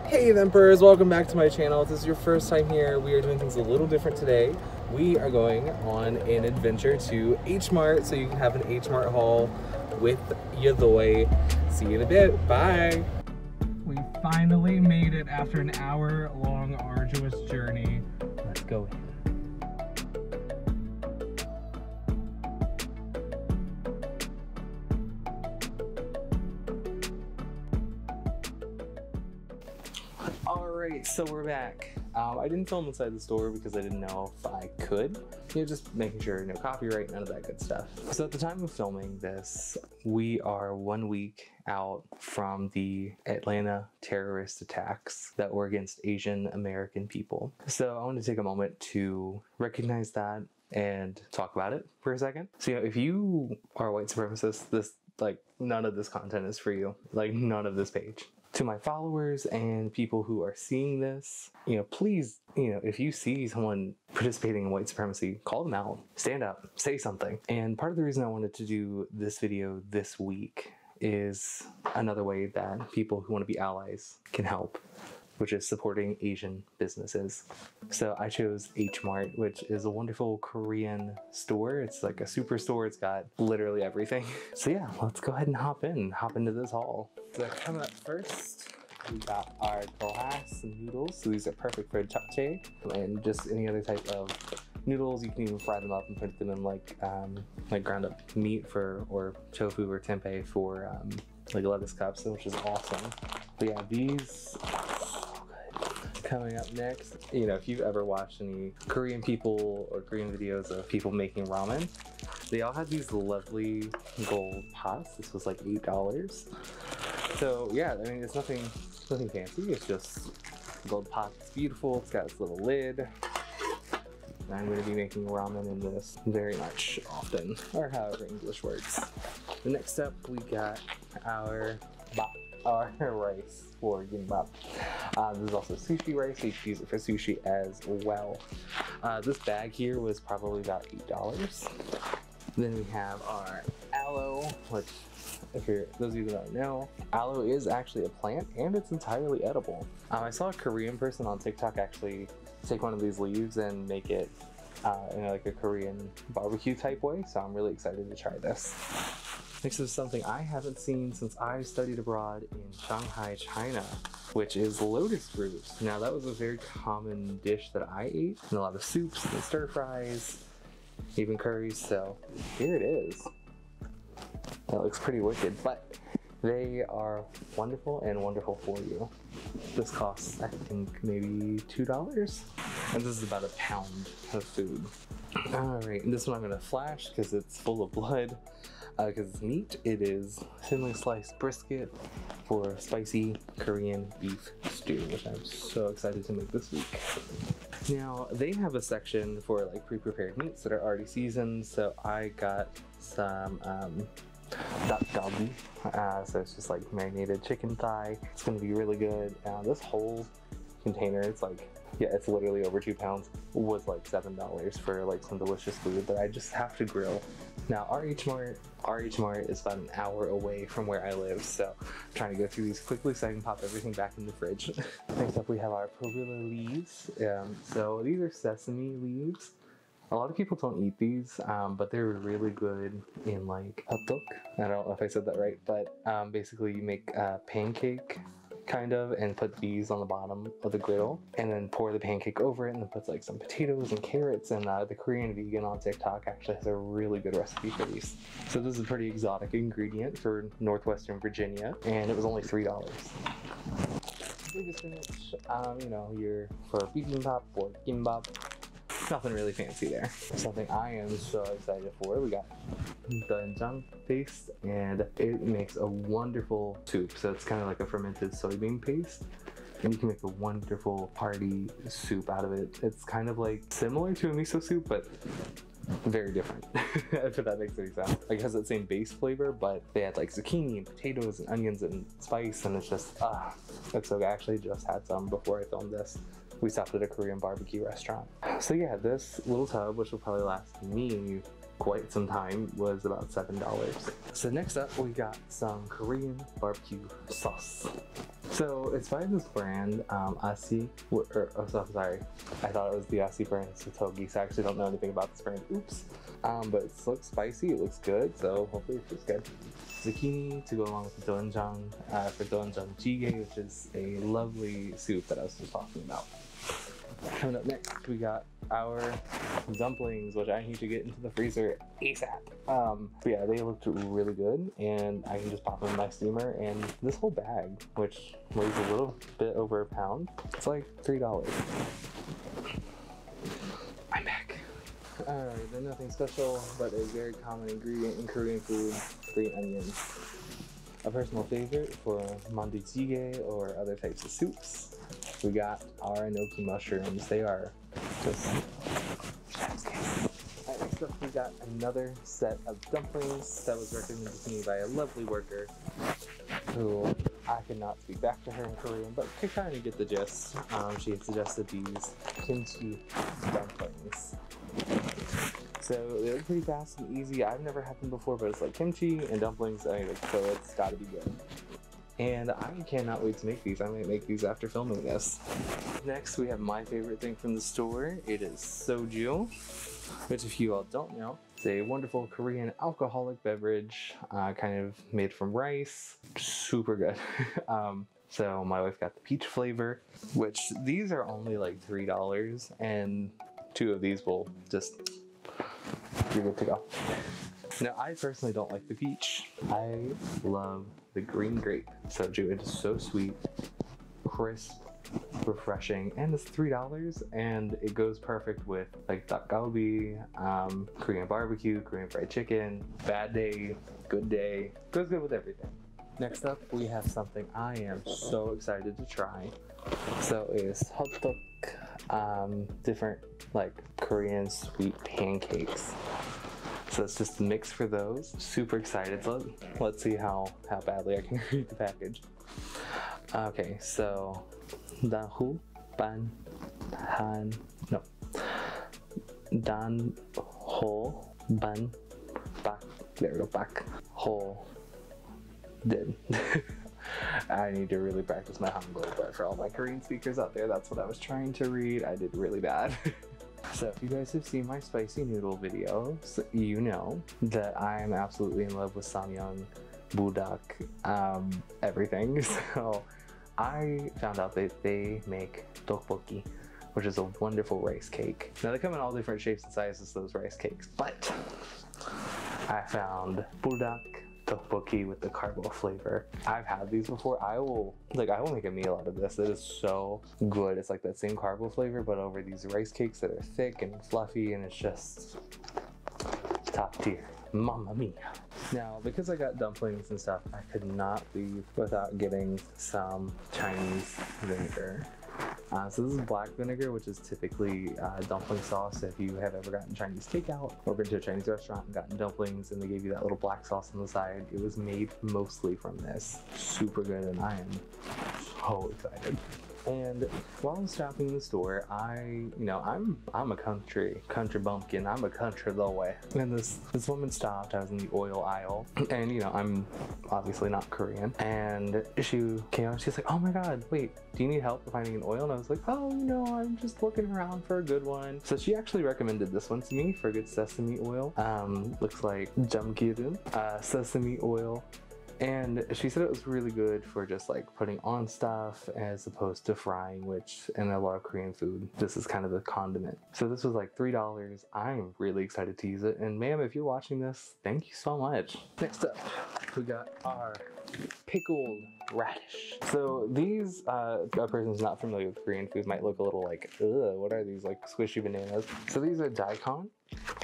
Hey Emperors, welcome back to my channel. If this is your first time here, we are doing things a little different today. We are going on an adventure to H-Mart so you can have an H-Mart haul with Yadoy. See you in a bit. Bye. We finally made it after an hour-long arduous journey. Let's go in. Alright, so we're back. I didn't film inside the store because I didn't know if I could. You know, just making sure no copyright, none of that good stuff. So at the time of filming this, we are 1 week out from the Atlanta terrorist attacks that were against Asian American people. So I want to take a moment to recognize that and talk about it for a second. So, you know, if you are a white supremacist, none of this content is for you. Like, none of this page. To my followers and people who are seeing this, you know, please, you know, if you see someone participating in white supremacy, call them out, stand up, say something. And part of the reason I wanted to do this video this week is another way that people who want to be allies can help, which is supporting Asian businesses. So I chose H-Mart, which is a wonderful Korean store. It's like a super store. It's got literally everything. So yeah, let's go ahead and hop into this haul. So coming up first, we got our glass noodles. So these are perfect for japchae and just any other type of noodles. You can even fry them up and put them in like ground up meat or tofu or tempeh for like lettuce cups, which is awesome. But yeah, these coming up next, you know, if you've ever watched any Korean people or Korean videos of people making ramen, they all had these lovely gold pots. This was like $8. So yeah, I mean, it's nothing fancy. It's just gold pot. It's beautiful. It's got this little lid. I'm going to be making ramen in this very much often, or however English works. The next up, we got our rice for gimbap. This is also sushi rice, so you can use it for sushi as well. This bag here was probably about $8. Then we have our aloe, which, those of you that don't know, aloe is actually a plant and it's entirely edible. I saw a Korean person on TikTok actually take one of these leaves and make it in like a Korean barbecue type way, so I'm really excited to try this. Next is something I haven't seen since I studied abroad in Shanghai, China, which is lotus fruit. Now that was a very common dish that I ate in a lot of soups and stir fries, even curries, so here it is. That looks pretty wicked, but they are wonderful and wonderful for you. This costs, I think, maybe $2, and this is about a pound of food. Alright, and this one I'm going to flash because it's full of blood. Because it's meat, it is thinly sliced brisket for spicy Korean beef stew, which I'm so excited to make this week. Now, they have a section for like pre-prepared meats that are already seasoned, so I got some dakgalbi, so it's just like marinated chicken thigh. It's going to be really good. This whole container, it's like, yeah, it's literally over 2 pounds, was like $7 for like some delicious food that I just have to grill. Now our H-Mart is about an hour away from where I live, so I'm trying to go through these quickly so I can pop everything back in the fridge. Next up we have our perilla leaves. So these are sesame leaves. A lot of people don't eat these, but they're really good in like hotdog. I don't know if I said that right, but basically you make a pancake kind of and put these on the bottom of the griddle and then pour the pancake over it and then put like some potatoes and carrots, and the Korean vegan on TikTok actually has a really good recipe for these. So this is a pretty exotic ingredient for Northwestern Virginia, and it was only $3. Biggest spinach, you know, for bibimbap or gimbap. Nothing really fancy there. Something I am so excited for, we got doenjang paste, and it makes a wonderful soup. So it's kind of like a fermented soybean paste, and you can make a wonderful hearty soup out of it. It's kind of like similar to a miso soup, but very different, if that makes any sense. Like, it has that same base flavor, but they had like zucchini and potatoes and onions and spice, and it's just, it's so good. I actually just had some before I filmed this. We stopped at a Korean barbecue restaurant. So yeah, this little tub, which will probably last me quite some time was about $7. So next up we got some Korean barbecue sauce. So it's by this brand, Asi, sorry, I thought it was the Asi brand, Sotogi, so I actually don't know anything about this brand, oops. But it looks spicy, it looks good, so hopefully it tastes good. Zucchini to go along with the doenjang, for doenjang jjigae, which is a lovely soup that I was just talking about. Coming up next, we got our dumplings, which I need to get into the freezer ASAP. But yeah, they looked really good, and I can just pop them in my steamer. And this whole bag, which weighs a little bit over a pound, it's like $3. I'm back. Alright, they're nothing special, but a very common ingredient in Korean food, green onions. A personal favorite for mandi jjigae or other types of soups. We got our enoki mushrooms. They are just chef's kiss. Alright, next up we got another set of dumplings that was recommended to me by a lovely worker who I could not speak back to her in Korean, but could kind of get the gist. She had suggested these kimchi dumplings. So they're pretty fast and easy. I've never had them before, but it's like kimchi and dumplings, so it's gotta be good. And I cannot wait to make these. I might make these after filming this. Next, we have my favorite thing from the store. It is soju, which if you all don't know, it's a wonderful Korean alcoholic beverage, kind of made from rice. Super good. So my wife got the peach flavor, which these are only like $3, and 2 of these will just, you're good to go. Now, I personally don't like the peach. I love the green grape soju. It is so sweet, crisp, refreshing, and it's $3, and it goes perfect with like dakgalbi, Korean barbecue, Korean fried chicken, bad day, good day. Goes good with everything. Next up, we have something I am so excited to try. So it's hot dog, different like Korean sweet pancakes. So it's just a mix for those. Super excited. So let's see how badly I can read the package. Okay, so dahu ban han no dan ho ban bak. There we go. Bak ho did. I need to really practice my Hangul, but for all my Korean speakers out there, that's what I was trying to read. I did really bad. So if you guys have seen my spicy noodle videos, you know that I am absolutely in love with samyang, budak, everything. So I found out that they make tteokbokki, which is a wonderful rice cake. Now they come in all different shapes and sizes, those rice cakes, but I found budak tteokbokki with the carbo flavor. I've had these before. I will make a meal out of this. It is so good. It's like that same carbo flavor, but over these rice cakes that are thick and fluffy, and it's just top tier. Mamma mia. Now, because I got dumplings and stuff, I could not leave without getting some Chinese vinegar. So this is black vinegar, which is typically dumpling sauce. If you have ever gotten Chinese takeout or been to a Chinese restaurant and gotten dumplings and they gave you that little black sauce on the side, it was made mostly from this. Super good, and I am so excited. And while I was shopping in the store, I'm a country bumpkin. I'm a country boy. And this woman stopped. I was in the oil aisle, and I'm obviously not Korean. And she came out. She's like, "Oh my God, wait, do you need help finding an oil?" And I was like, "Oh, I'm just looking around for a good one." So she actually recommended this one to me for good sesame oil. Looks like jamgireum, sesame oil. And she said it was really good for just like putting on stuff as opposed to frying, which in a lot of Korean food, this is kind of a condiment. So this was like $3. I'm really excited to use it. And ma'am, if you're watching this, thank you so much. Next up, we got our pickled radish. So these, a person who's not familiar with Korean food might look a little like, ugh, what are these, like squishy bananas? So these are daikon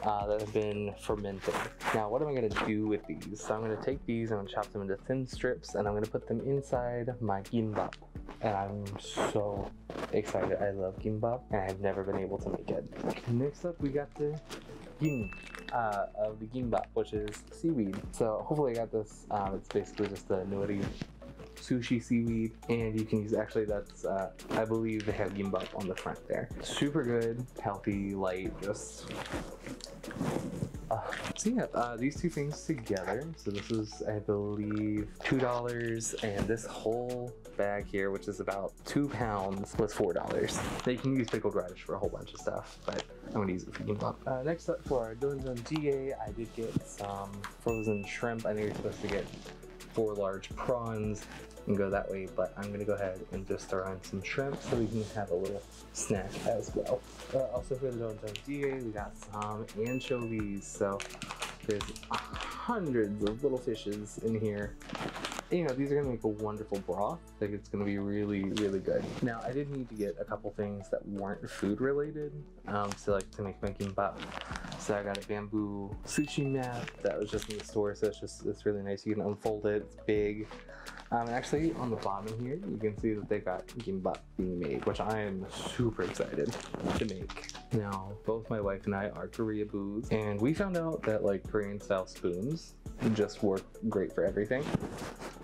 that have been fermented. Now, what am I gonna do with these? So I'm gonna take these and I'm gonna chop them into thin strips, and I'm gonna put them inside my gimbap. And I'm so excited. I love gimbap, and I've never been able to make it. Next up, we got the gin of the gimbap, which is seaweed. So hopefully I got this. It's basically just the nori sushi seaweed, and you can use, actually that's I believe they have gimbap on the front there. Super good, healthy, light, just So yeah, these two things together. So this is, I believe, $2, and this whole bag here, which is about 2 pounds, was $4. Now you can use pickled radish for a whole bunch of stuff, but I'm gonna use it for kimbap. Next up for our Doenjang jjigae, I did get some frozen shrimp. I think you're supposed to get 4 large prawns and go that way, but I'm gonna go ahead and just throw in some shrimp so we can have a little snack as well. Also for the Doenjang jjigae, we got some anchovies. So there's hundreds of little fishes in here. You know, these are gonna make a wonderful broth. Like, it's gonna be really, really good. Now, I did need to get a couple things that weren't food related, so like to make my kimbap. So I got a bamboo sushi mat that was just in the store. So it's really nice. You can unfold it. It's big. Actually, on the bottom here, you can see that they got kimbap being made, which I am super excited to make. Now, both my wife and I are Koreaboos, and we found out that like Korean style spoons just work great for everything.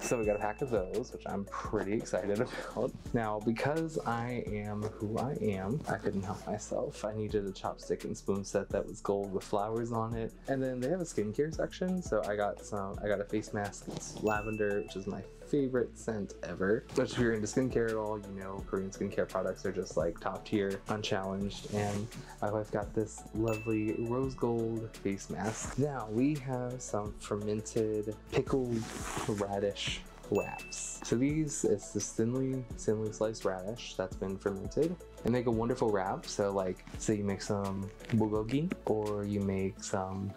So we got a pack of those, which I'm pretty excited about. Now, because I am who I am, I couldn't help myself. I needed a chopstick and spoon set that was gold with flowers on it. And then they have a skincare section, so I got a face mask. It's lavender, which is my favorite scent ever. Which, if you're into skincare at all, you know Korean skincare products are just like top tier, unchallenged. And my wife got this lovely rose gold face mask. Now we have some fermented pickled radish wraps. So these, it's this thinly sliced radish that's been fermented and make a wonderful wrap. So like, say you make some bulgogi, or you make some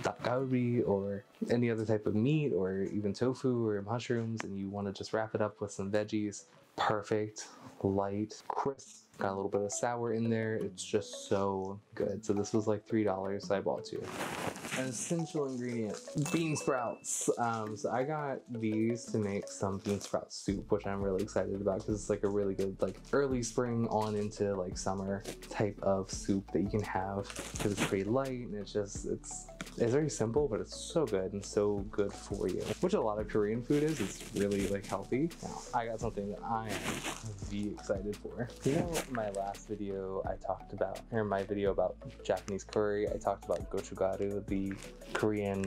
닭갈비, or any other type of meat, or even tofu or mushrooms, and you want to just wrap it up with some veggies. Perfect, light, crisp, got a little bit of sour in there. It's just so good. So this was like $3, so I bought 2. An essential ingredient, bean sprouts. So I got these to make some bean sprout soup, which I'm really excited about because it's like a really good like early spring on into like summer type of soup that you can have, because it's pretty light and it's very simple, but it's so good and so good for you, which a lot of Korean food is. It's really like healthy. Now, I got something that I am excited for. You know, my last video I talked about, or my video about Japanese curry, I talked about gochugaru, the Korean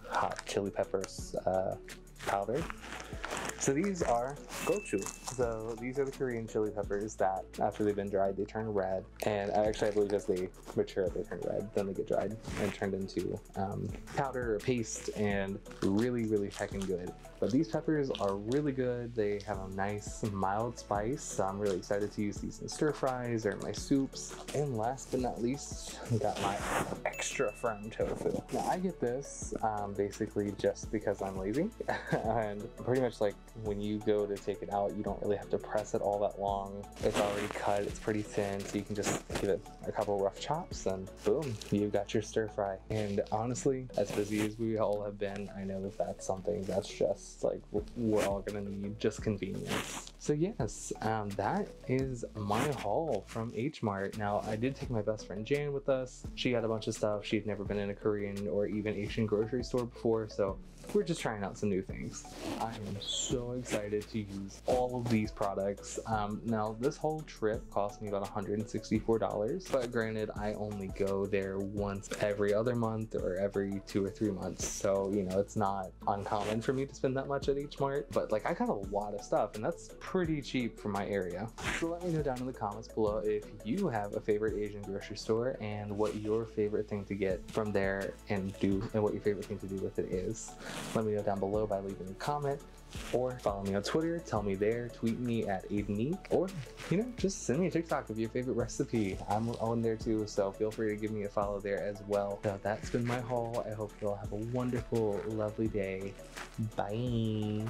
hot chili peppers powder. So these are gochu. So these are the Korean chili peppers that after they've been dried, they turn red. And I believe as they mature, they turn red, then they get dried and turned into powder or paste, and really, really heckin' good. But these peppers are really good. They have a nice mild spice. So I'm really excited to use these in stir fries or in my soups. And last but not least, I got my extra firm tofu. Now I get this basically just because I'm lazy. And pretty much like when you go to take it out, you don't really have to press it all that long. It's already cut, it's pretty thin, so you can just give it a couple rough chops and boom, you've got your stir fry. And honestly, as busy as we all have been, I know that that's something that's just like we're all gonna need, just convenience. So yes, that is my haul from H-Mart. Now I did take my best friend Jan with us. She got a bunch of stuff. She'd never been in a Korean or even Asian grocery store before, so we're just trying out some new things. I am so excited to use all of these products. Now this whole trip cost me about $164, but granted I only go there once every other month or every 2 or 3 months, so you know it's not uncommon for me to spend that much at H-Mart, but like I got a lot of stuff and that's pretty cheap for my area. So let me know down in the comments below if you have a favorite Asian grocery store and what your favorite thing to get from there and what your favorite thing to do with it is. Let me know down below by leaving a comment, or follow me on Twitter, tell me there, tweet me at AidenEek, or you know, just send me a TikTok of your favorite recipe. I'm on there too, so feel free to give me a follow there as well. So that's been my haul. I hope you all have a wonderful, lovely day. Bye.